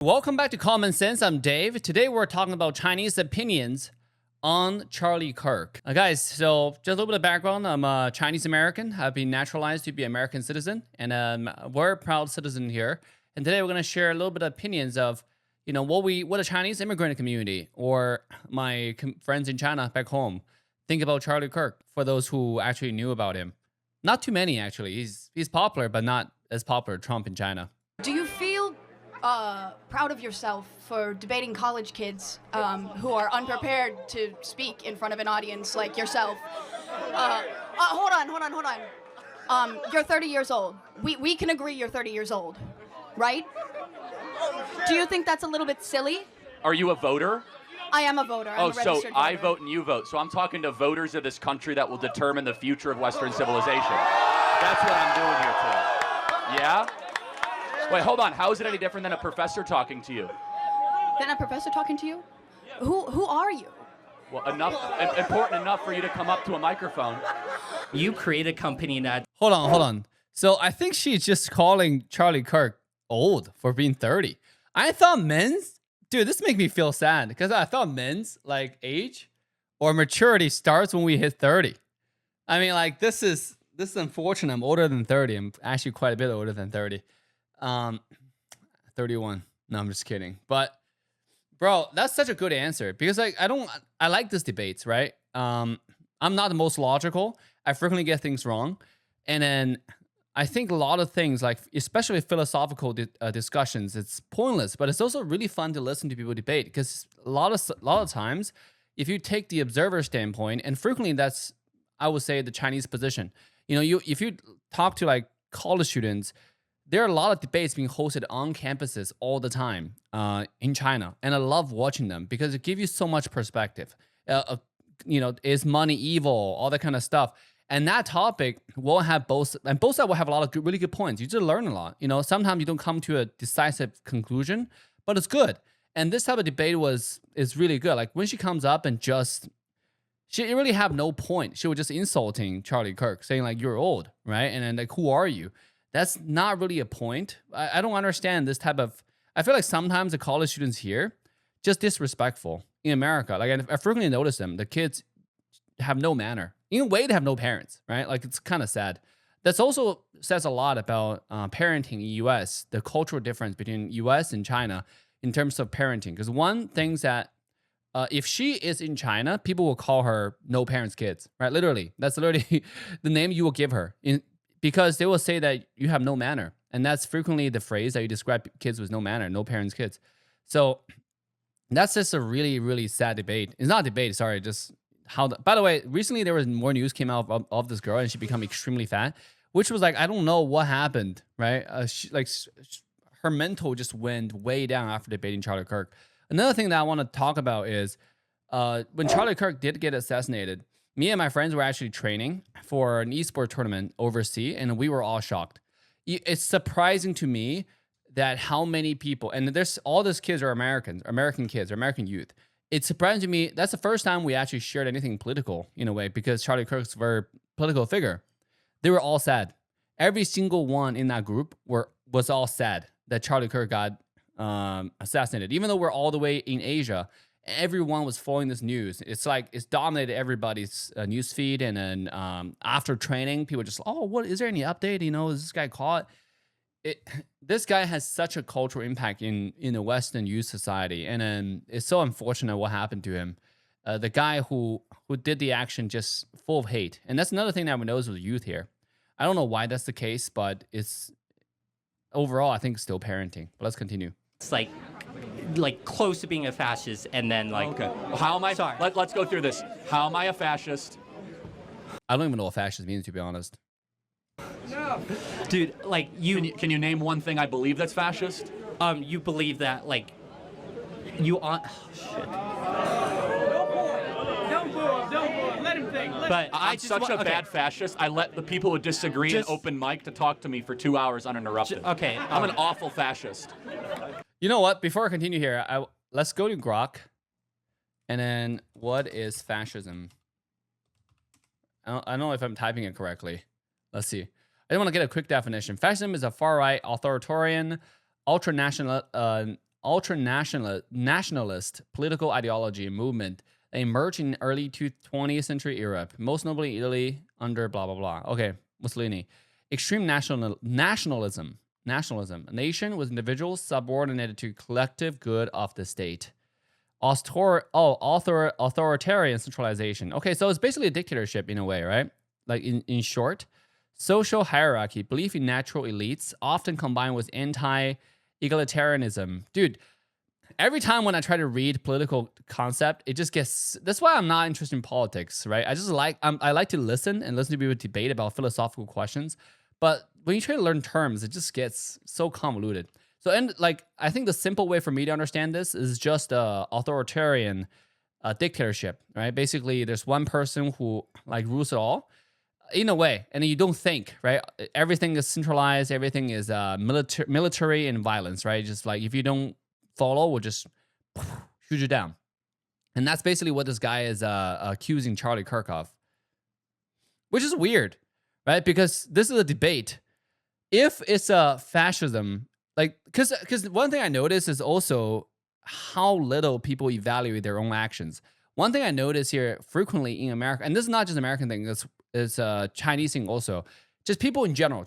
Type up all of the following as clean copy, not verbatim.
Welcome back to Common Sense. I'm Dave. Today we're talking about Chinese opinions on Charlie Kirk. Guys, so just a little bit of background. I'm a Chinese American. I've been naturalized to be an American citizen, and we're a proud citizen here. And today we're going to share a little bit of opinions of, what the Chinese immigrant community or my friends in China back home think about Charlie Kirk. For those who actually knew about him, not too many actually. He's popular, but not as popular as Trump in China. Do you feel proud of yourself for debating college kids who are unprepared to speak in front of an audience like yourself? Hold on. You're 30 years old. We can agree you're 30 years old, right? Do you think that's a little bit silly? Are you a voter? I am a voter. I'm a registered voter. I vote and you vote. So I'm talking to voters of this country that will determine the future of Western civilization. That's what I'm doing here today. Yeah? Wait, hold on. How is it any different than a professor talking to you? Than a professor talking to you? Who are you? Well, important enough for you to come up to a microphone. You create a company that... Hold on. So I think she's just calling Charlie Kirk old for being 30. I thought dude, this makes me feel sad because I thought men's age or maturity starts when we hit 30. I mean, this is unfortunate. I'm older than 30. I'm actually quite a bit older than 30. 31. No, I'm just kidding. But bro, that's such a good answer because I like these debates, right? I'm not the most logical. I frequently get things wrong. And then I think a lot of things, especially philosophical discussions, it's pointless, but it's also really fun to listen to people debate because a lot of times, if you take the observer standpoint, and frequently that's, I would say, the Chinese position. If you talk to college students, there are a lot of debates being hosted on campuses all the time in China, and I love watching them because it gives you so much perspective. Is money evil? All that kind of stuff. And that topic will have both sides will have a lot of really good points. You just learn a lot. Sometimes you don't come to a decisive conclusion, but it's good. And this type of debate is really good. Like when she comes up and she really have no point. She was just insulting Charlie Kirk, saying you're old, right? And then who are you? That's not really a point. I don't understand this type of... I feel like sometimes the college students here just disrespectful in America. I frequently notice them. The kids have no manner. In a way, they have no parents, right? It's kind of sad. That's also says a lot about parenting in U.S., the cultural difference between U.S. and China in terms of parenting. Because one thing that if she is in China, people will call her no parents kids, right? Literally. That's literally the name you will give her. Because they will say that you have no manner. And that's frequently the phrase that you describe kids with no manner, no parents kids. So that's just a really, really sad debate. It's not a debate, sorry, just how... By the way, recently there was more news came out of this girl and she became extremely fat, which was I don't know what happened, right? Her mental just went way down after debating Charlie Kirk. Another thing that I want to talk about is when Charlie Kirk did get assassinated, me and my friends were actually training for an esports tournament overseas, and we were all shocked. It's surprising to me that how many people, and all these kids are American kids, or American youth. It's surprising to me. That's the first time we actually shared anything political in a way, because Charlie Kirk's a very political figure. They were all sad. Every single one in that group was all sad that Charlie Kirk got assassinated. Even though we're all the way in Asia, everyone was following this news. It's it's dominated everybody's news feed. And then after training, people just, what is there any update? Is this guy caught? This guy has such a cultural impact in the Western youth society, and then it's so unfortunate what happened to him. The guy who did the action just full of hate, and that's another thing that we notice with youth here. I don't know why that's the case, but it's overall I think still parenting. But let's continue. It's close to being a fascist, and then Okay. How am I? Sorry. Let's go through this. How am I a fascist? I don't even know what fascist means, to be honest. No. Dude, Can you name one thing I believe that's fascist? you believe that you on... Oh, shit. Don't boo. Let him think. But I'm such a bad fascist. I let the people who disagree in open mic to talk to me for 2 hours uninterrupted. Okay. I'm an awful fascist. You know what? Before I continue here, let's go to Grok. And then, what is fascism? I don't know if I'm typing it correctly. Let's see. I just want to get a quick definition. Fascism is a far-right, authoritarian, ultra-national, ultra nationalist political ideology and movement that emerged in early 20th century Europe, most notably Italy under blah blah blah. Okay, Mussolini. Extreme nationalism. A nation with individuals subordinated to collective good of the state. Authoritarian centralization. Okay, so it's basically a dictatorship in a way, right? Like in short, social hierarchy, belief in natural elites, often combined with anti-egalitarianism. Dude, every time when I try to read political concept, it just gets. That's why I'm not interested in politics, right? I like to listen to people debate about philosophical questions, but when you try to learn terms, it just gets so convoluted. So, and like, I think the simple way for me to understand this is just authoritarian dictatorship, right? Basically, there's one person who like rules it all in a way, and you don't think, right? Everything is centralized. Everything is military and violence, right? Just like if you don't follow, we'll just shoot you down. And that's basically what this guy is accusing Charlie Kirk of, which is weird, right? Because this is a debate. If it's a fascism, like, because one thing I notice is also how little people evaluate their own actions. One thing I notice here frequently in America, and this is not just an American thing, it's a Chinese thing also, just people in general.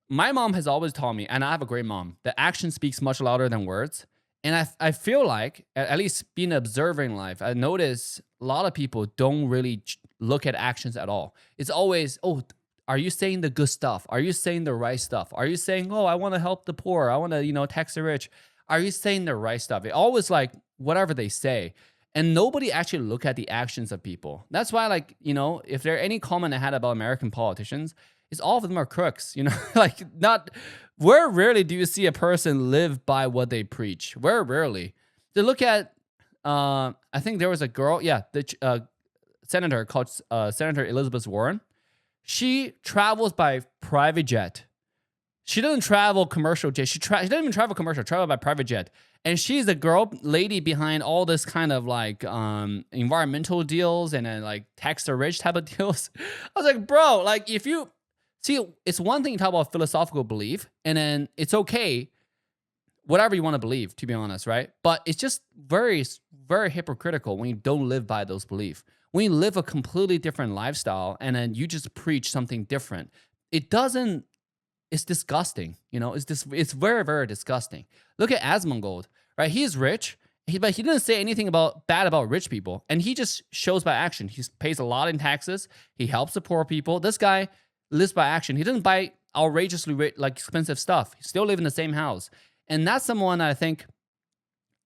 My mom has always taught me, and I have a great mom, that action speaks much louder than words. And I feel like, at least being an observer in life, I notice a lot of people don't really look at actions at all. It's always, oh, are you saying the good stuff? Are you saying the right stuff? Are you saying, oh, I want to help the poor. I want to, tax the rich. Are you saying the right stuff? It always like whatever they say. And nobody actually look at the actions of people. That's why, like, if there are any comment I had about American politicians, is all of them are crooks, like where rarely do you see a person live by what they preach? Where rarely. To look at, I think there was a girl, the senator called Senator Elizabeth Warren. She travels by private jet. She doesn't travel commercial jet. She doesn't even travel commercial, travel by private jet. And she's the lady behind all this kind of like environmental deals and then like tax the rich type of deals. I was like, bro, like if you see, it's one thing to talk about philosophical belief, and then it's okay, whatever you want to believe, to be honest, right? But it's just very, very hypocritical when you don't live by those beliefs. When you live a completely different lifestyle and then you just preach something different, it's disgusting. It's very, very disgusting. Look at Asmongold, right? He's rich, but he didn't say anything bad about rich people. And he just shows by action. He pays a lot in taxes. He helps the poor people. This guy lives by action. He doesn't buy outrageously expensive stuff. He still lives in the same house. And that's someone I think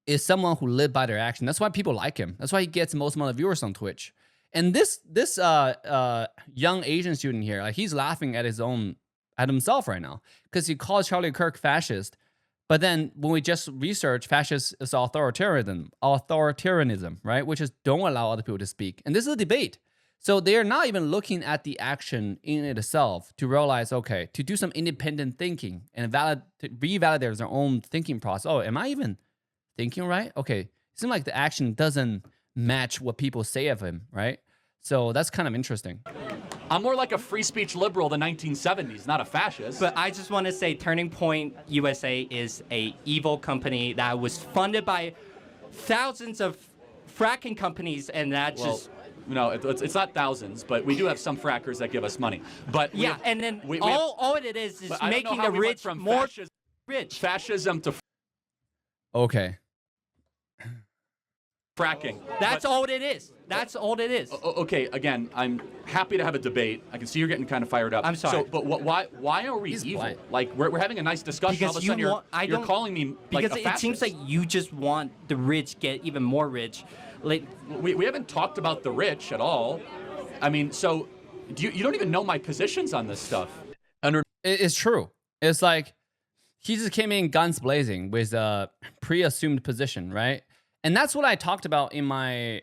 is someone who lived by their action. That's why people like him. That's why he gets most amount of viewers on Twitch. And this young Asian student here, like he's laughing at himself right now because he calls Charlie Kirk fascist. But then when we just research, fascist is authoritarianism, right? Which is don't allow other people to speak. And this is a debate. So they are not even looking at the action in itself to realize, okay, to do some independent thinking and to revalidate their own thinking process. Oh, am I even thinking right? Okay, it seems like the action doesn't match what people say of him, right? So that's kind of interesting. I'm more like a free speech liberal of the 1970s, not a fascist. But I just want to say Turning Point USA is a evil company that was funded by thousands of fracking companies, and that just... No, it's not thousands, but we do have some frackers that give us money. But and then all it is making the rich more rich. Fascism to okay. Fracking. That's all it is. That's all it is. Okay, again, I'm happy to have a debate. I can see you're getting kind of fired up. I'm sorry. So, but why are we evil? Blind. Like we're having a nice discussion. Because all of a sudden you're calling me like because a fascist. it seems like you just want the rich get even more rich. Like we haven't talked about the rich at all. I mean, so you don't even know my positions on this stuff. It's true. It's like he just came in guns blazing with a pre-assumed position, right? And that's what I talked about in my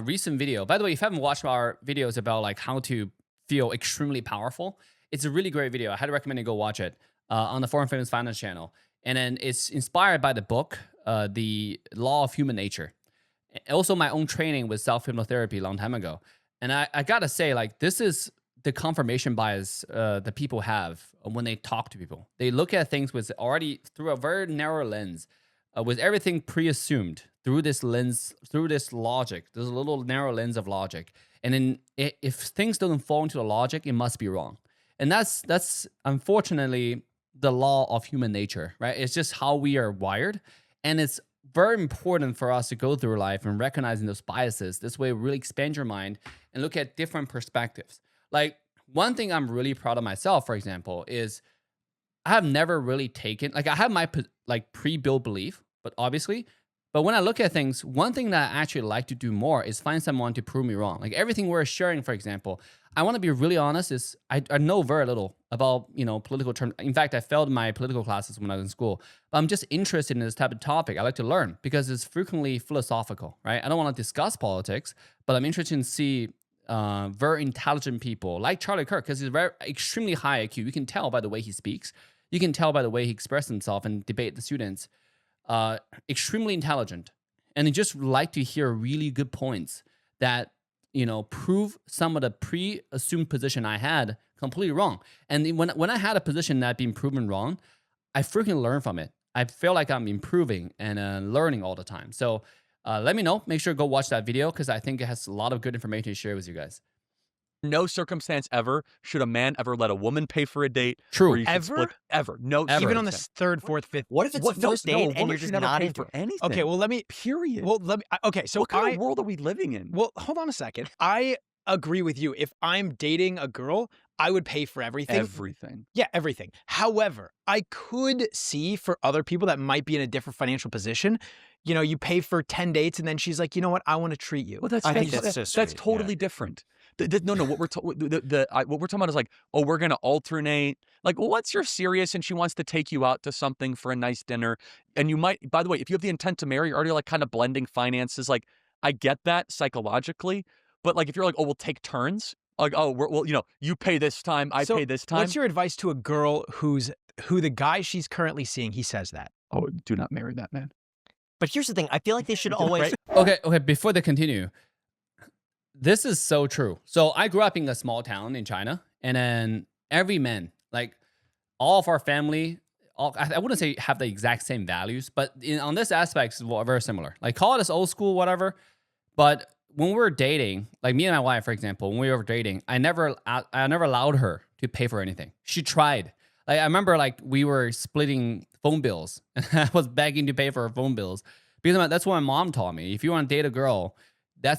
recent video. By the way, if you haven't watched our videos about like how to feel extremely powerful, it's a really great video. I highly recommend you go watch it on the Foreign Famous Finance channel. And then it's inspired by the book, The Law of Human Nature. Also my own training with self-hypnotherapy a long time ago. And I gotta say, like, this is the confirmation bias that people have when they talk to people. They look at things with already through a very narrow lens, with everything pre-assumed through this lens, through this logic. There's a little narrow lens of logic, and then if things don't fall into the logic, it must be wrong. And that's unfortunately the law of human nature, right? It's just how we are wired, and it's very important for us to go through life and recognizing those biases. This way, really expand your mind and look at different perspectives. Like, one thing I'm really proud of myself, for example, is I have never really taken, like, I have my like pre-built belief, but when I look at things, one thing that I actually like to do more is find someone to prove me wrong. Like, everything we're sharing, for example, I want to be really honest, is I know very little about, political terms. In fact, I failed my political classes when I was in school, but I'm just interested in this type of topic. I like to learn because it's frequently philosophical, right? I don't want to discuss politics, but I'm interested in see very intelligent people like Charlie Kirk, because he's very extremely high IQ. You can tell by the way he speaks. You can tell by the way he expresses himself and debate the students. Extremely intelligent. And I just like to hear really good points that, prove some of the pre-assumed position I had completely wrong. And when I had a position that been proven wrong, I freaking learn from it. I feel like I'm improving and learning all the time. So let me know. Make sure to go watch that video because I think it has a lot of good information to share with you guys. No circumstance ever should a man ever let a woman pay for a date. True. Or you should Ever? split, ever. No. Ever. Even on the circumstance. third, fourth, fifth. What if it's the first date and you're just not into for it? anything? Okay, well, let me. Period. Well, let me. Okay, so what kind of world are we living in? Well, hold on a second. I agree with you. If I'm dating a girl, I would pay for everything. Everything. Yeah, everything. However, I could see for other people that might be in a different financial position, you pay for 10 dates and then she's like, you know what, I want to treat you. Well, I think that's so sweet, that's totally different. No, what we're what we're talking about is like, oh, we're gonna alternate. Like, well, what's your serious? And she wants to take you out to something for a nice dinner. And you might, by the way, if you have the intent to marry, you're already like kind of blending finances. Like, I get that psychologically, but like if you're like, oh, we'll take turns. Like, oh, you pay this time, I pay this time. What's your advice to a girl who the guy she's currently seeing, he says that? Oh, do not marry that man. But here's the thing. I feel like they should always. Okay. Before they continue, this is so true. So I grew up in a small town in China, and then every man, like all of our family, I wouldn't say have the exact same values, but on this aspect, it's very similar. Like, call it as old school, whatever. But when we were dating, like me and my wife, for example, when we were dating, I never allowed her to pay for anything. She tried. Like, I remember, like, we were splitting phone bills, and I was begging to pay for her phone bills because that's what my mom taught me. If you want to date a girl,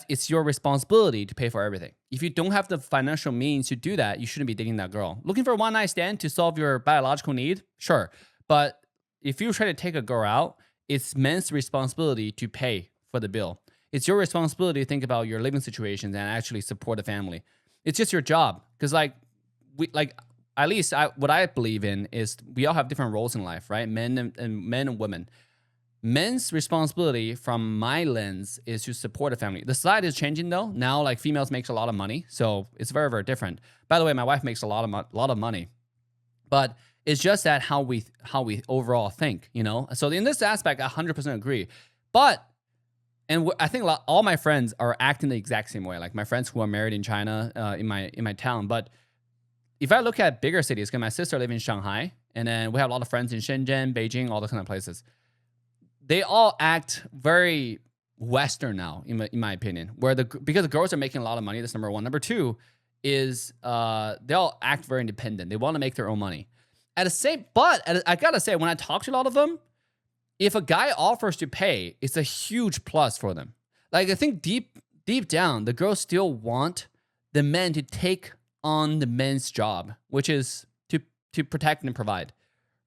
it's your responsibility to pay for everything. If you don't have the financial means to do that, you shouldn't be dating that girl. Looking for a one-night stand to solve your biological need, sure. But if you try to take a girl out, it's men's responsibility to pay for the bill. It's your responsibility to think about your living situations and actually support the family. It's just your job. Because at least what I believe in is we all have different roles in life, right? Men and women. Men's responsibility from my lens is to support a family. The society is changing though. Now, like, females makes a lot of money, so it's very, very different. By the way, my wife makes a lot of money, but it's just that how we overall think, So in this aspect, I 100% agree. But I think all my friends are acting the exact same way. Like my friends who are married in China, in my town. But if I look at bigger cities, because my sister lives in Shanghai, and then we have a lot of friends in Shenzhen, Beijing, all those kind of places. They all act very Western now, in my opinion, because the girls are making a lot of money. That's number one. Number two is they all act very independent. They want to make their own money. But I gotta say, when I talk to a lot of them, if a guy offers to pay, it's a huge plus for them. Like, I think deep down, the girls still want the men to take on the men's job, which is to protect and provide.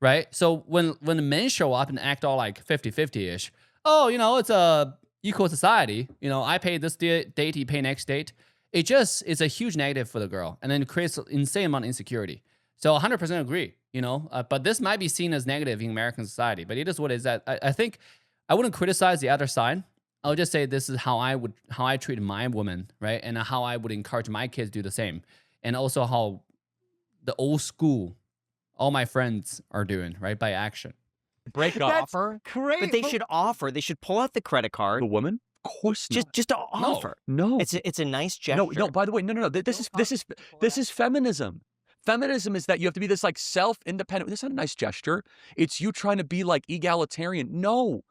Right? So when the men show up and act all like 50-50-ish, oh, it's a equal society. I pay this date, he pay next date. It's a huge negative for the girl, and then it creates an insane amount of insecurity. So 100% agree, but this might be seen as negative in American society, but it is what it is. I think I wouldn't criticize the other side. I would just say this is how I treat my woman, right? And how I would encourage my kids to do the same. And also how the old school, all my friends are doing, right? By action. Break That's offer. But they should offer. They should pull out the credit card. The woman? course not. Just to offer. No. It's a nice gesture. No. By the way, no. This is feminism. Feminism is that you have to be this like self-independent. This is not a nice gesture. It's you trying to be like egalitarian. No.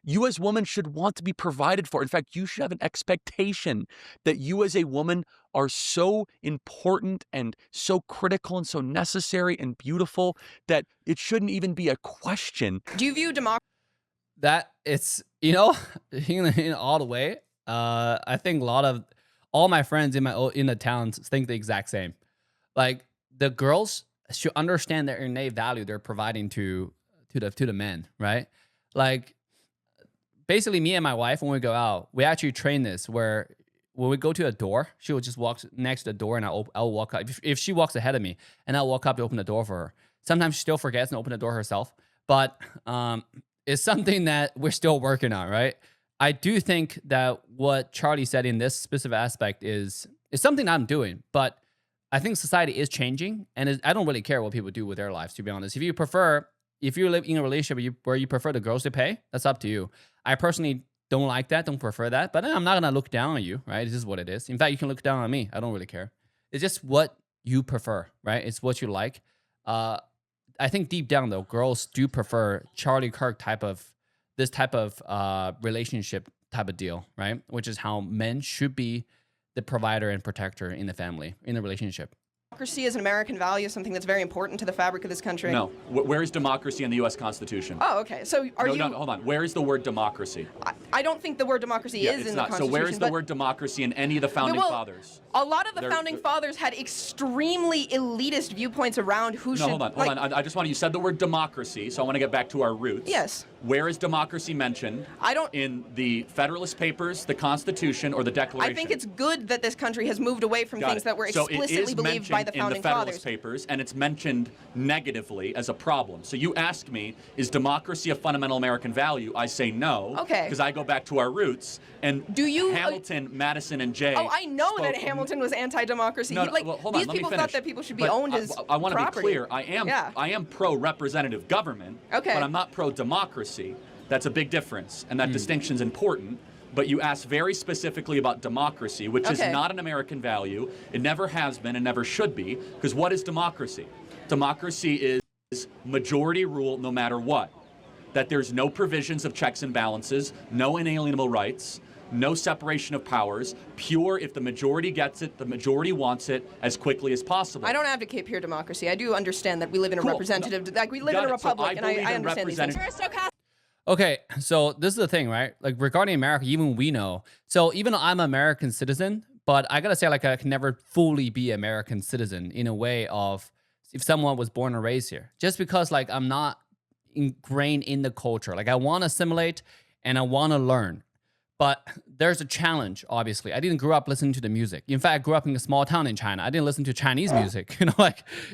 You as women should want to be provided for. In fact, you should have an expectation that you as a woman are so important and so critical and so necessary and beautiful that it shouldn't even be a question. Do you view democracy? That it's, in all the way. I think a lot of all my friends in the towns think the exact same. Like the girls should understand their innate value they're providing to the men, right? Like basically me and my wife, when we go out, we actually train this where when we go to a door, she will just walk next to the door and I'll walk up. If she walks ahead of me and I'll walk up to open the door for her. Sometimes she still forgets and open the door herself. But it's something that we're still working on, right? I do think that what Charlie said in this specific aspect is something I'm doing, but I think society is changing, and I don't really care what people do with their lives, to be honest. If you live in a relationship where you prefer the girls to pay, that's up to you. I personally don't like that, don't prefer that, but I'm not gonna look down on you, right? This is what it is. In fact, you can look down on me. I don't really care. It's just what you prefer, right? It's what you like. I think deep down though, girls do prefer Charlie Kirk type of relationship type of deal, right? Which is how men should be the provider and protector in the family, in the relationship. Democracy is an American value, something that's very important to the fabric of this country. No. Where is democracy in the U.S. Constitution? Oh, okay. So No, hold on. Where is the word democracy? I don't think the word democracy is in the Constitution. So where is the word democracy in any of the founding fathers? A lot of the founding fathers had extremely elitist viewpoints around who should... Hold on. I just want to... You said the word democracy, so I want to get back to our roots. Yes. Where is democracy mentioned? In the Federalist Papers, the Constitution, or the Declaration? I think it's good that this country has moved away from things that were explicitly believed by the founding in the Federalist fathers. Papers, and it's mentioned negatively as a problem. So you ask me, is democracy a fundamental American value? I say no. Okay. Because I go back to our roots. And Hamilton, Madison, and Jay... Oh, I know that Hamilton was anti-democracy. Hold on, these people thought that people should be owned as I want to be clear. I Yeah. am pro-representative government, Okay. but I'm not pro-democracy. That's a big difference, and that distinction's important. But you asked very specifically about democracy, which is not an American value. It never has been and never should be, because what is democracy? Democracy is majority rule no matter what. That there's no provisions of checks and balances, no inalienable rights, no separation of powers, pure if the majority gets it, the majority wants it as quickly as possible. I don't advocate pure democracy. I do understand that we live in a representative, we live in a republic, and I understand these things. Okay, so this is the thing, right? Like regarding America, even we know. So even though I'm an American citizen, but I gotta say, like I can never fully be American citizen in a way of if someone was born and raised here. Just because like I'm not ingrained in the culture. Like I want to assimilate and I want to learn. But there's a challenge, obviously. I didn't grow up listening to the music. In fact, I grew up in a small town in China. I didn't listen to Chinese music,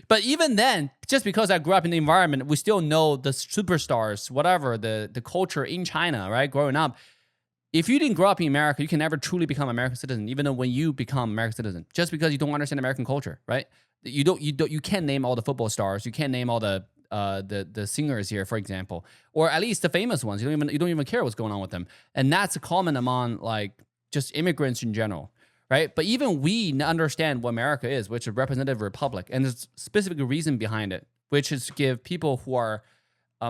But even then, just because I grew up in the environment, we still know the superstars, whatever, the culture in China, right? Growing up. If you didn't grow up in America, you can never truly become an American citizen, even though when you become an American citizen, just because you don't understand American culture, right? You can't name all the football stars. You can't name all the singers here, for example, or at least the famous ones. You don't even care what's going on with them, and that's common among like just immigrants in general, right? But even we understand what America is, which is a representative republic, and there's a specific reason behind it, which is to give people who are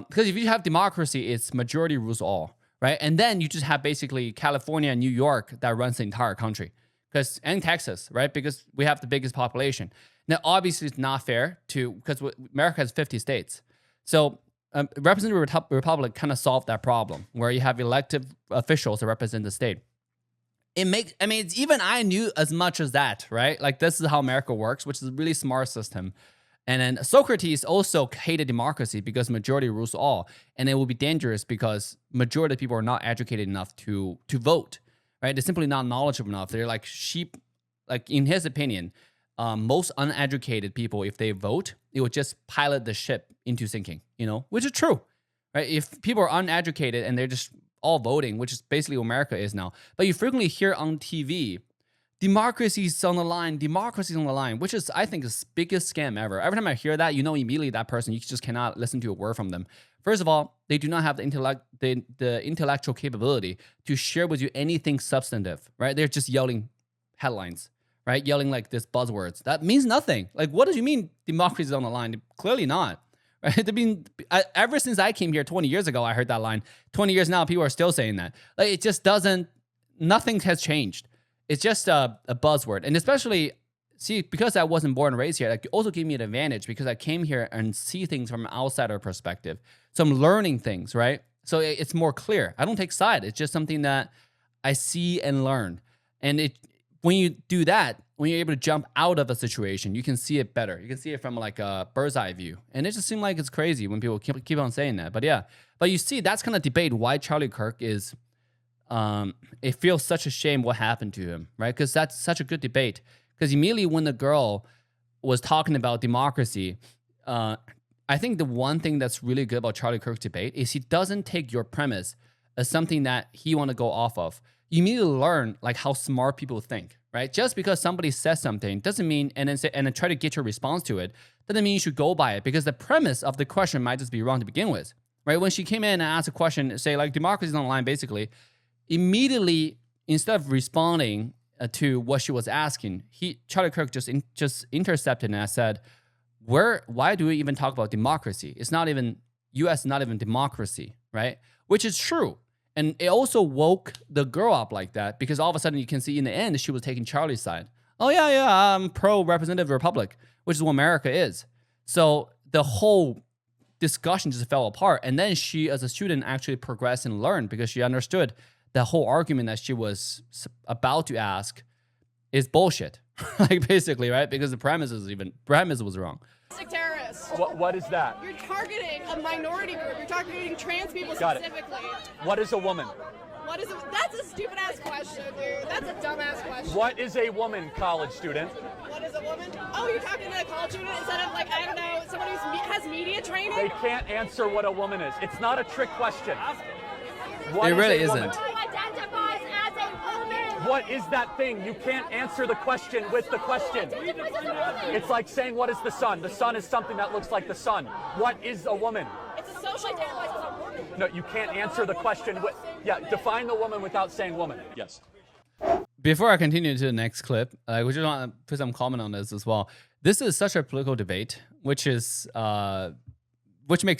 because if you have democracy, it's majority rules all, right? And then you just have basically California and New York that runs the entire country, and Texas, right? Because we have the biggest population. Now, obviously, it's not fair because America has 50 states. So representative republic kind of solved that problem where you have elected officials that represent the state. Even I knew as much as that, right? Like this is how America works, which is a really smart system. And then Socrates also hated democracy because majority rules all. And it will be dangerous because majority of people are not educated enough to vote, right? They're simply not knowledgeable enough. They're like sheep, like in his opinion, most uneducated people, if they vote, it would just pilot the ship into sinking, which is true, right? If people are uneducated and they're just all voting, which is basically what America is now, but you frequently hear on TV democracy's on the line, democracy's on the line, which is, I think, the biggest scam ever. Every time I hear that, you know immediately that person, you just cannot listen to a word from them. First of all, they do not have the intellectual capability to share with you anything substantive, right? They're just yelling headlines, right? Yelling like this buzzwords. That means nothing. Like, what do you mean democracy is on the line? Clearly not, right? I mean, ever since I came here 20 years ago, I heard that line. 20 years now, people are still saying that. Like, it just doesn't, nothing has changed. It's just a buzzword. And especially, see, because I wasn't born and raised here, it also gave me an advantage because I came here and see things from an outsider perspective. So I'm learning things, right? So it's more clear. I don't take side. It's just something that I see and learn. And when you do that, when you're able to jump out of a situation, you can see it better. You can see it from like a bird's eye view. And it just seems like it's crazy when people keep on saying that. But yeah, but you see, that's kind of debate why Charlie Kirk is... it feels such a shame what happened to him, right? Because that's such a good debate. Because immediately when the girl was talking about democracy, I think the one thing that's really good about Charlie Kirk's debate is he doesn't take your premise as something that he want to go off of. You immediately learn like how smart people think, right? Just because somebody says something doesn't mean, and then try to get your response to it, doesn't mean you should go by it because the premise of the question might just be wrong to begin with, right? When she came in and asked a question, say like democracy is on the line, basically, immediately, instead of responding to what she was asking, Charlie Kirk just intercepted and said, why do we even talk about democracy? It's not even, U.S. is not even democracy, right? Which is true. And it also woke the girl up like that because all of a sudden you can see in the end, she was taking Charlie's side. Oh, yeah, I'm pro-representative republic, which is what America is. So the whole discussion just fell apart. And then she, as a student, actually progressed and learned because she understood the whole argument that she was about to ask is bullshit, like basically, right? Because the premise was wrong. Terrorist. What is that? You're targeting a minority group. You're targeting trans people specifically. What is a woman? That's a stupid ass question, dude. That's a dumbass question. What is a woman, college student? What is a woman? Oh, you're talking to a college student instead of like, I don't know, somebody who has media training? They can't answer what a woman is. It's not a trick question. It really isn't. What is that thing? You can't answer the question with the question. It's like saying, what is the sun? The sun is something that looks like the sun. What is a woman? It's a social woman. No, you can't answer the question with, define the woman without saying woman. Yes. Before I continue to the next clip, I just want to put some comment on this as well. This is such a political debate, which makes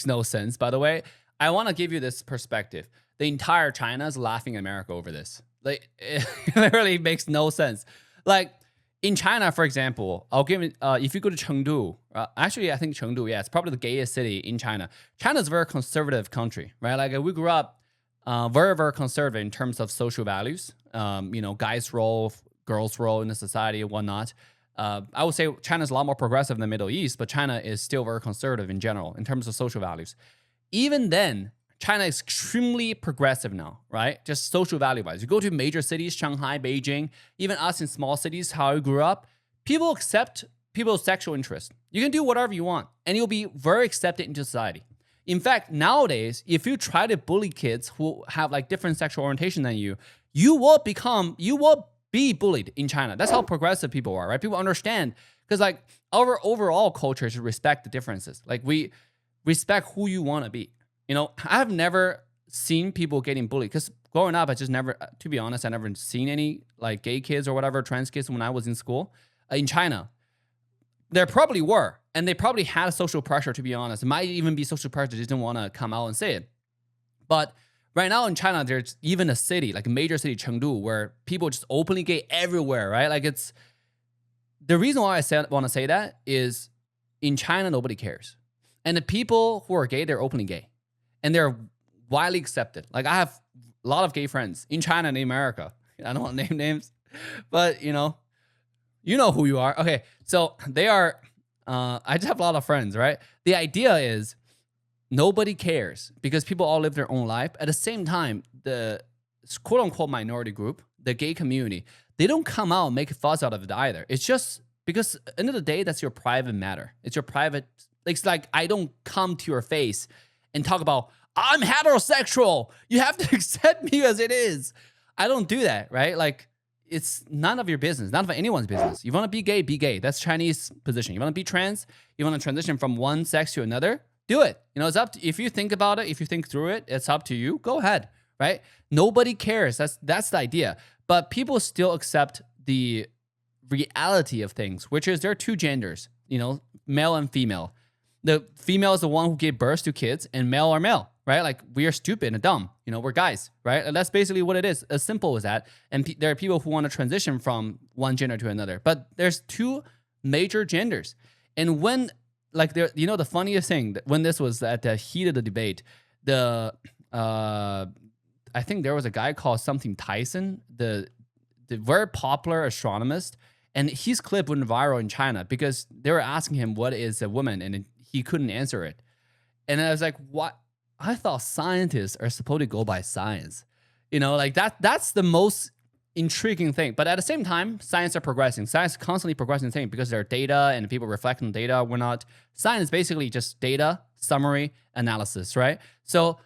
no sense, by the way. I want to give you this perspective. The entire China is laughing at America over this. Like, it literally makes no sense. Like, in China, for example, I'll give it, if you go to Chengdu, actually, I think Chengdu, yeah, it's probably the gayest city in China. China's a very conservative country, right? Like, we grew up very, very conservative in terms of social values, guys' role, girls' role in the society and whatnot. I would say China's a lot more progressive than the Middle East, but China is still very conservative in general in terms of social values. Even then, China is extremely progressive now, right? Just social value-wise. You go to major cities, Shanghai, Beijing, even us in small cities, how I grew up, people accept people's sexual interest. You can do whatever you want, and you'll be very accepted into society. In fact, nowadays, if you try to bully kids who have like different sexual orientation than you, you will be bullied in China. That's how progressive people are, right? People understand, because like our overall culture is to respect the differences. Like we respect who you want to be. I've never seen people getting bullied because growing up, I just never, to be honest, I never seen any like gay kids or whatever, trans kids when I was in school. In China, there probably were, and they probably had social pressure, to be honest. It might even be social pressure, they just didn't want to come out and say it. But right now in China, there's even a city, like a major city, Chengdu, where people just openly gay everywhere, right? Like it's, the reason why I want to say that is in China, nobody cares. And the people who are gay, they're openly gay. And they're widely accepted. Like I have a lot of gay friends in China and in America. I don't want to name names, but you know who you are. Okay, so they are, I just have a lot of friends, right? The idea is nobody cares because people all live their own life. At the same time, the quote unquote minority group, the gay community, they don't come out and make a fuss out of it either. It's just because at the end of the day, that's your private matter. It's your private, it's like I don't come to your face and talk about, I'm heterosexual. You have to accept me as it is. I don't do that, right? Like, it's none of your business, none of anyone's business. You want to be gay, be gay. That's Chinese position. You want to be trans, you want to transition from one sex to another, do it. You know, it's up to, if you think about it, if you think through it, it's up to you. Go ahead, right? Nobody cares. That's the idea. But people still accept the reality of things, which is there are two genders, you know, male and female. The female is the one who gave birth to kids, and male are male, right? Like, we are stupid and dumb, you know, we're guys, right? And that's basically what it is, as simple as that. And there are people who want to transition from one gender to another, but there's two major genders. And when, like, there, you know, the funniest thing, when this was at the heat of the debate, I think there was a guy called something Tyson, the very popular astronomist, and his clip went viral in China because they were asking him what is a woman, and he couldn't answer it. And I was like, what? I thought scientists are supposed to go by science. You know, like that's the most intriguing thing. But at the same time, science are progressing. Science is constantly progressing thing because there are data and people reflect on data. We're not, science is basically just data, summary, analysis, right? So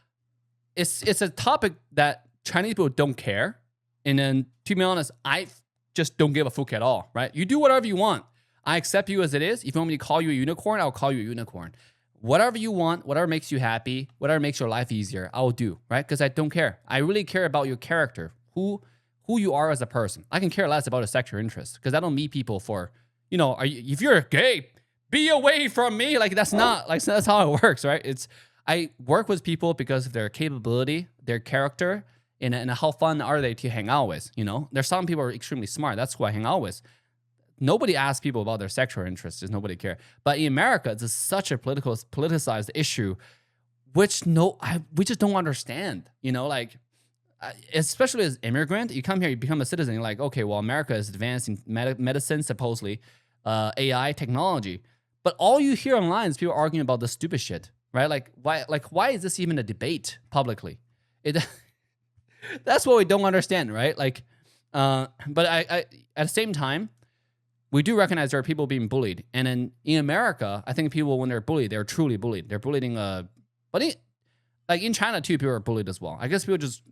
it's a topic that Chinese people don't care. And then, to be honest, I just don't give a fuck at all, right? You do whatever you want. I accept you as it is. If you want me to call you a unicorn, I'll call you a unicorn. Whatever you want, whatever makes you happy, whatever makes your life easier, I'll do, right? Because I don't care. I really care about your character, who you are as a person. I can care less about a sexual interest because I don't meet people for, you know, if you're gay, be away from me. Like, that's not, like, that's how it works, right? I work with people because of their capability, their character, and how fun are they to hang out with, you know? There's some people who are extremely smart. That's who I hang out with. Nobody asks people about their sexual interests. Does nobody care? But in America, it's such a politicized issue, which we just don't understand. You know, like, especially as immigrant, you come here, you become a citizen. You're like, okay, well, America is advanced in medicine, supposedly, AI, technology. But all you hear online is people arguing about the stupid shit, right? Like, why is this even a debate publicly? That's what we don't understand, right? Like, but I at the same time, we do recognize there are people being bullied. And in America, I think people, when they're bullied, they're truly bullied. They're bullying, like in China too, people are bullied as well. I guess people just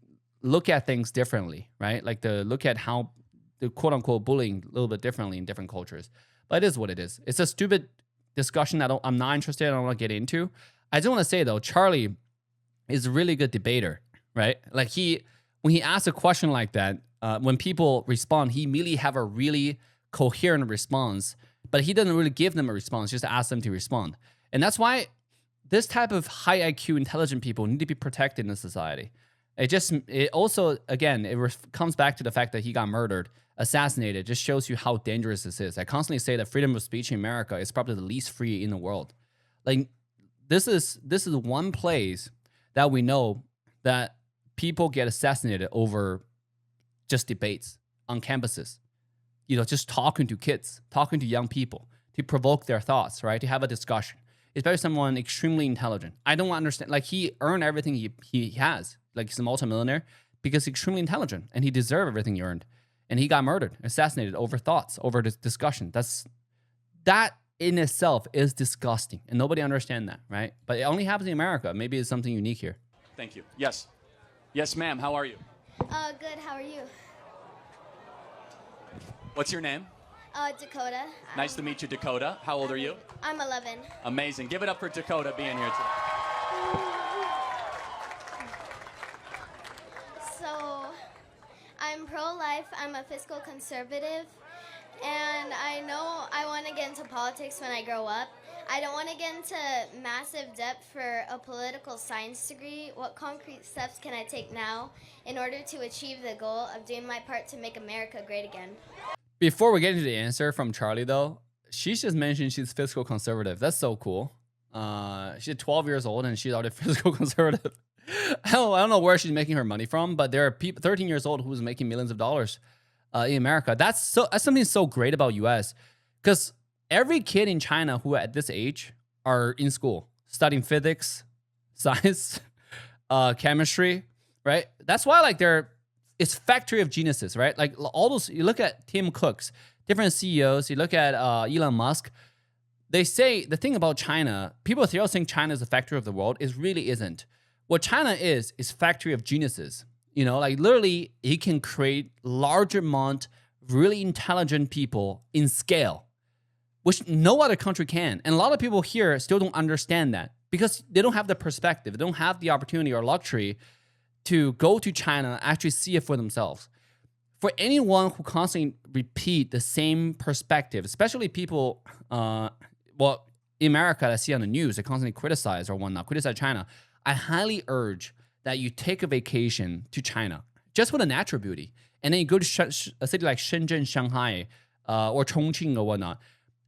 look at things differently, right? Like look at how the quote unquote bullying a little bit differently in different cultures. But it is what it is. It's a stupid discussion that I'm not interested in. I don't want to get into. I just want to say though, Charlie is a really good debater, right? Like when he asks a question like that, when people respond, he immediately have a really coherent response, but he doesn't really give them a response, just ask them to respond. And that's why this type of high IQ, intelligent people need to be protected in society. It also, again, comes back to the fact that he got murdered, assassinated, just shows you how dangerous this is. I constantly say that freedom of speech in America is probably the least free in the world. Like, this is one place that we know that people get assassinated over just debates on campuses. You know, just talking to kids, talking to young people, to provoke their thoughts, right? To have a discussion. Especially someone extremely intelligent. I don't understand. Like, he earned everything he has. Like, he's a multimillionaire because he's extremely intelligent and he deserved everything he earned. And he got murdered, assassinated over thoughts, over this discussion. That in itself is disgusting. And nobody understands that, right? But it only happens in America. Maybe it's something unique here. Thank you. Yes. Yes, ma'am. How are you? Good. How are you? What's your name? Dakota. Nice to meet you, Dakota. How old are you? I'm 11. Amazing. Give it up for Dakota being here today. So, I'm pro-life. I'm a fiscal conservative. And I know I want to get into politics when I grow up. I don't want to get into massive debt for a political science degree. What concrete steps can I take now in order to achieve the goal of doing my part to make America great again? Before we get into the answer from Charlie, though, she just mentioned she's fiscal conservative. That's so cool. She's 12 years old and she's already fiscal conservative. I don't know where she's making her money from, but there are people 13 years old who's making millions of dollars in America. That's something so great about U.S. because every kid in China who at this age are in school studying physics, science, chemistry, right? That's why it's factory of geniuses, right? Like all those, you look at Tim Cook's, different CEOs, you look at Elon Musk, they say the thing about China, people think China is the factory of the world. It really isn't. What China is factory of geniuses. You know, like literally it can create large amount really intelligent people in scale, which no other country can. And a lot of people here still don't understand that because they don't have the perspective. They don't have the opportunity or luxury to go to China and actually see it for themselves. For anyone who constantly repeat the same perspective, especially people, in America, I see on the news, they constantly criticize or whatnot, criticize China. I highly urge that you take a vacation to China just for the natural beauty. And then you go to a city like Shenzhen, Shanghai, or Chongqing or whatnot.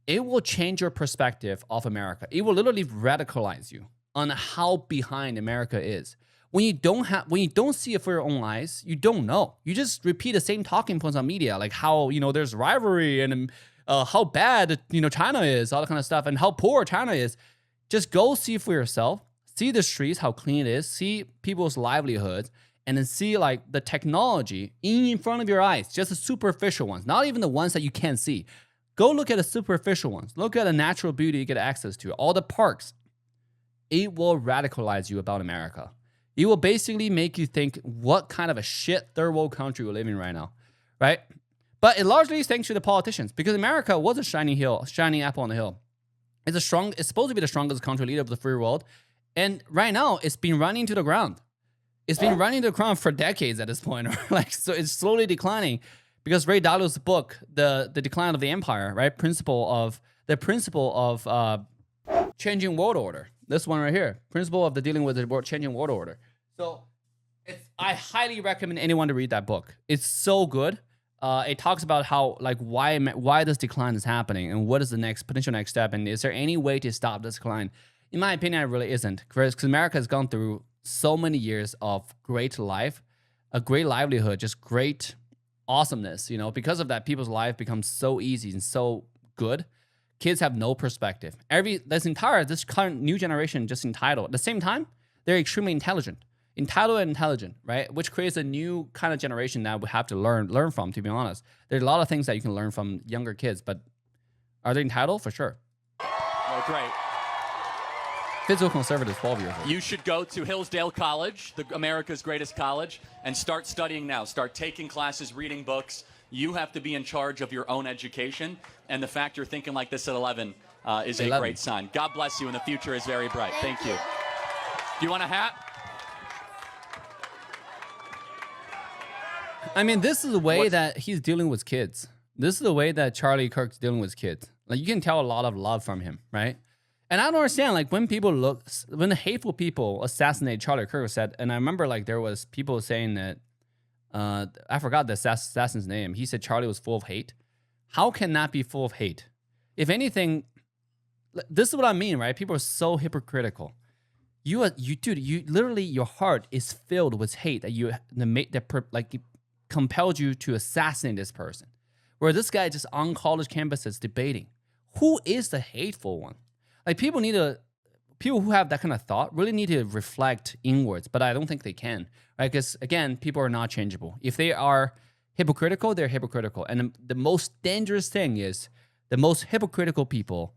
It will change your perspective of America. It will literally radicalize you on how behind America is. When you don't see it for your own eyes, you don't know. You just repeat the same talking points on media, like how, there's rivalry and how bad, China is, all that kind of stuff, and how poor China is. Just go see for yourself. See the streets, how clean it is. See people's livelihoods, and then see like the technology in front of your eyes, just the superficial ones, not even the ones that you can't see. Go look at the superficial ones. Look at the natural beauty you get access to, all the parks. It will radicalize you about America. It will basically make you think what kind of a shit third world country we're living in right now, right? But it largely is thanks to the politicians because America was a shining apple on the hill. It's supposed to be the strongest country leader of the free world. And right now, it's been running to the ground. It's been running to the ground for decades at this point. So it's slowly declining because Ray Dalio's book, The Decline of the Empire, right? Principle of changing world order. This one right here, principle of the dealing with the changing world order. So I highly recommend anyone to read that book. It's so good. It talks about how why this decline is happening and what is the potential next step, and is there any way to stop this decline? In my opinion, it really isn't, because America has gone through so many years of great life, a great livelihood, just great awesomeness. Because of that, people's life becomes so easy and so good. Kids have no perspective. This current new generation just entitled. At the same time, they're extremely intelligent, and intelligent, right? Which creates a new kind of generation that we have to learn from. To be honest, there's a lot of things that you can learn from younger kids, but are they entitled? For sure. Oh, great. Physical conservative, 12 years old. You should go to Hillsdale College, America's greatest college, and start studying now. Start taking classes, reading books. You have to be in charge of your own education, and the fact you're thinking like this at 11 is a great sign. God bless you, and the future is very bright. Thank you. Do you want a hat? I mean, this is the way that he's dealing with kids. This is the way that Charlie Kirk's dealing with kids. Like, you can tell a lot of love from him, right? And I don't understand, like, when the hateful people assassinate Charlie Kirk said, and I remember, like, there was people saying that, I forgot the assassin's name. He said Charlie was full of hate. How can that be full of hate? If anything, this is what I mean, right? People are so hypocritical. You literally, your heart is filled with hate that compelled you to assassinate this person. Where this guy just on college campuses debating. Who is the hateful one? Like, people who have that kind of thought really need to reflect inwards, but I don't think they can, right? Because again, people are not changeable. If they are hypocritical, they're hypocritical. And the most dangerous thing is the most hypocritical people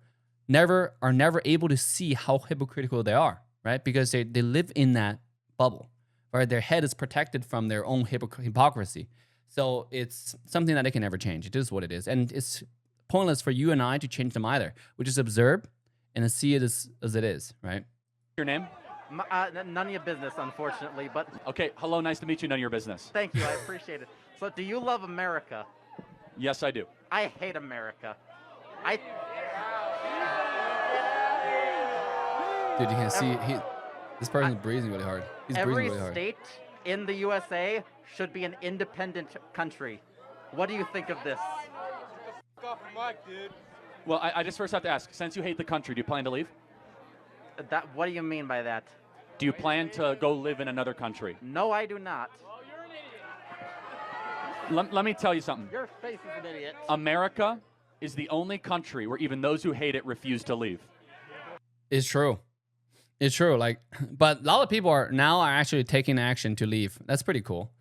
are never able to see how hypocritical they are, right? Because they live in that bubble, right? Their head is protected from their own hypocrisy. So it's something that they can never change. It is what it is. And it's pointless for you and I to change them either. We just observe and see it as it is, right? Your name? None of your business, unfortunately, but... Okay, hello, nice to meet you, none of your business. Thank you, I appreciate it. So, do you love America? Yes, I do. I hate America. Dude, you can see, this person's breathing really hard. He's breathing really hard. Every state in the USA should be an independent country. What do you think of this? Well, I just first have to ask, since you hate the country, do you plan to leave? What do you mean by that? Do you plan to go live in another country? No, I do not. Let me tell you something. Your face is an idiot. America is the only country where even those who hate it refuse to leave. It's true. It's true. Like, but a lot of people are actually taking action to leave. That's pretty cool.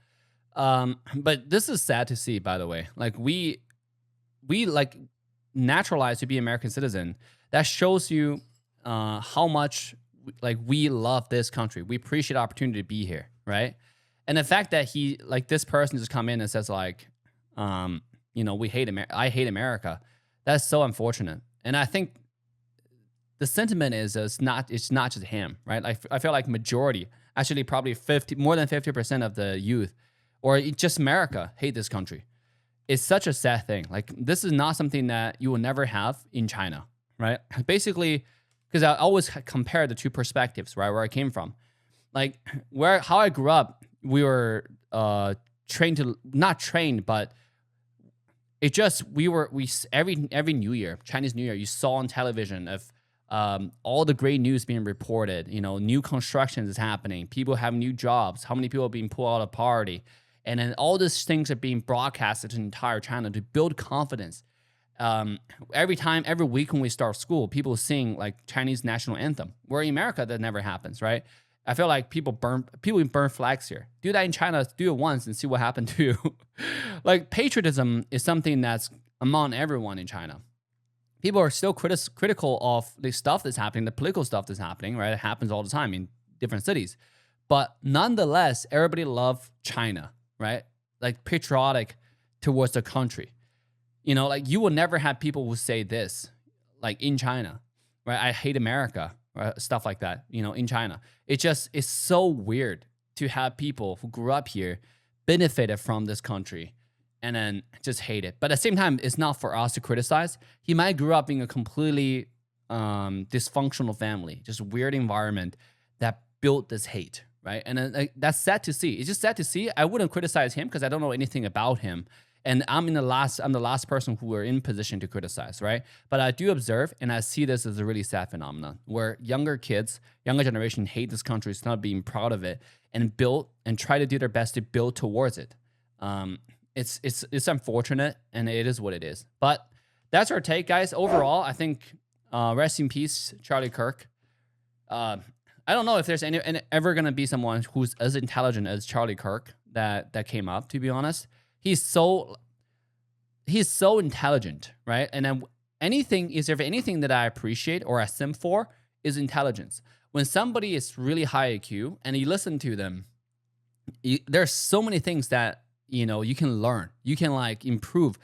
But this is sad to see, by the way. Like, we like naturalized to be American citizen. That shows you how much we love this country. We appreciate the opportunity to be here, right? And the fact that this person just come in and says we hate I hate America. That's so unfortunate. And I think the sentiment is it's not just him, right? I feel like majority, actually probably more than 50% of the youth, or just America, hate this country. It's such a sad thing. Like, this is not something that you will never have in China, right? Basically, because I always compare the two perspectives, right? Where I came from, like how I grew up, we were trained to, not trained, but it just every New Year, Chinese New Year, you saw on television of all the great news being reported. New constructions is happening, people have new jobs, how many people are being pulled out of poverty, and then all these things are being broadcasted to entire China to build confidence. Every week when we start school, people sing like Chinese national anthem. Where in America that never happens, right? I feel like people burn flags here. Do that in China, do it once and see what happened to you. Like, patriotism is something that's among everyone in China. People are still critical of the stuff that's happening, the political stuff that's happening, right? It happens all the time in different cities. But nonetheless, everybody loves China, right? Like, patriotic towards the country. Like, you will never have people who say this, like, in China, right? I hate America, right? Stuff like that, in China. It's so weird to have people who grew up here, benefited from this country, and then just hate it. But at the same time, it's not for us to criticize. He might grow up in a completely dysfunctional family, just weird environment that built this hate, right? And then, that's sad to see. It's just sad to see. I wouldn't criticize him because I don't know anything about him. And I'm the last person who are in position to criticize, right? But I do observe, and I see this as a really sad phenomenon where younger generation hate this country, it's not being proud of it, and try to do their best to build towards it. It's unfortunate, and it is what it is. But that's our take, guys. Overall, I think rest in peace, Charlie Kirk. I don't know if there's ever gonna be someone who's as intelligent as Charlie Kirk that came up. To be honest. He's so intelligent, right? And then if anything that I appreciate or I sim for is intelligence. When somebody is really high IQ and you listen to them, there's so many things that you can learn, you can like improve.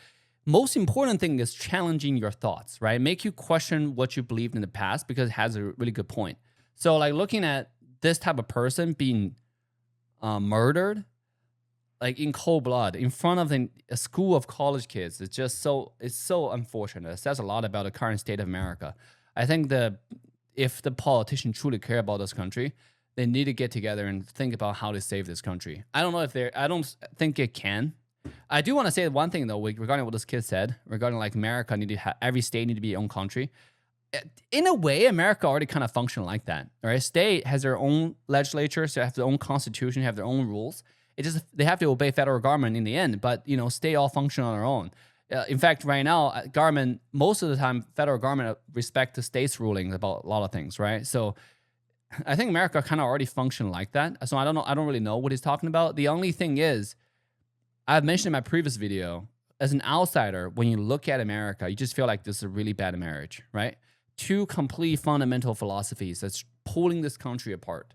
Most important thing is challenging your thoughts, right? Make you question what you believed in the past because it has a really good point. So like looking at this type of person being murdered, like in cold blood, in front of a school of college kids, it's so unfortunate. It says a lot about the current state of America. I think if the politicians truly care about this country, they need to get together and think about how to save this country. I don't think it can. I do want to say one thing though, regarding what this kid said, regarding like America every state need to be its own country. In a way, America already kind of function like that, right? State has their own legislature, so they have their own constitution, have their own rules. They have to obey federal government in the end, but state all function on their own. In fact, right now, government, most of the time, federal government respect the state's rulings about a lot of things, right? So I think America kind of already function like that. So I don't really know what he's talking about. The only thing is, I've mentioned in my previous video, as an outsider, when you look at America, you just feel like this is a really bad marriage, right? Two complete fundamental philosophies that's pulling this country apart.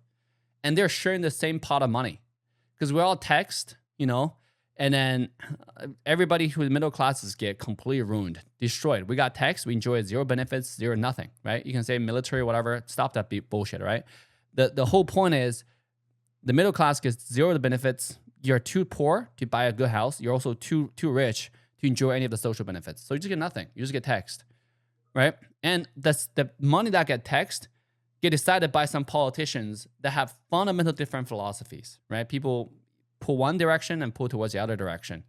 And they're sharing the same pot of money. Because we're all taxed, and then everybody who's middle classes get completely ruined, destroyed. We got taxed, we enjoy zero benefits, zero nothing, right? You can say military, whatever, stop that bullshit, right? The whole point is the middle class gets zero of the benefits. You're too poor to buy a good house. You're also too rich to enjoy any of the social benefits. So you just get nothing. You just get taxed, right? And the money that get taxed get decided by some politicians that have fundamental different philosophies, right? People pull one direction and pull towards the other direction.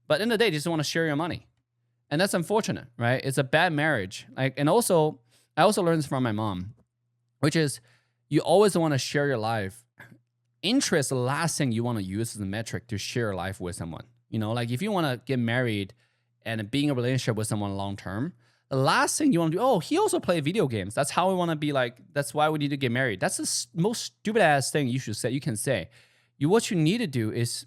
But in the day, they just want to share your money. And that's unfortunate, right? It's a bad marriage. I also learned this from my mom, which is you always want to share your life. Interest, the last thing you want to use as a metric to share your life with someone. Like if you want to get married and be in a relationship with someone long term, the last thing you want to do, he also plays video games. That's how we want to be like, that's why we need to get married. That's the most stupid ass thing you can say. What you need to do is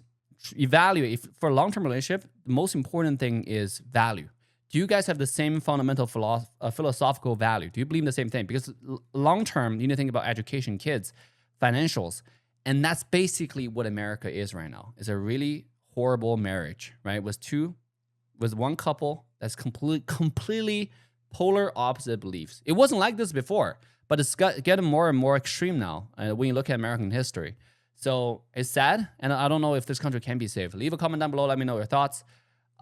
evaluate. For a long-term relationship, the most important thing is value. Do you guys have the same fundamental philosophical value? Do you believe in the same thing? Because long-term, you need to think about education, kids, financials. And that's basically what America is right now. It's a really horrible marriage, right? With two with one couple that's completely polar opposite beliefs. It wasn't like this before, but it's getting more and more extreme now when you look at American history. So it's sad, and I don't know if this country can be saved. Leave a comment down below. Let me know your thoughts.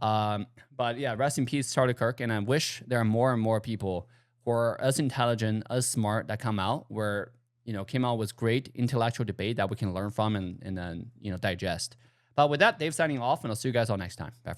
But yeah, rest in peace, Charlie Kirk. And I wish there are more and more people who are as intelligent, as smart that come out, came out with great intellectual debate that we can learn from and then digest. But with that, Dave signing off, and I'll see you guys all next time. Bye.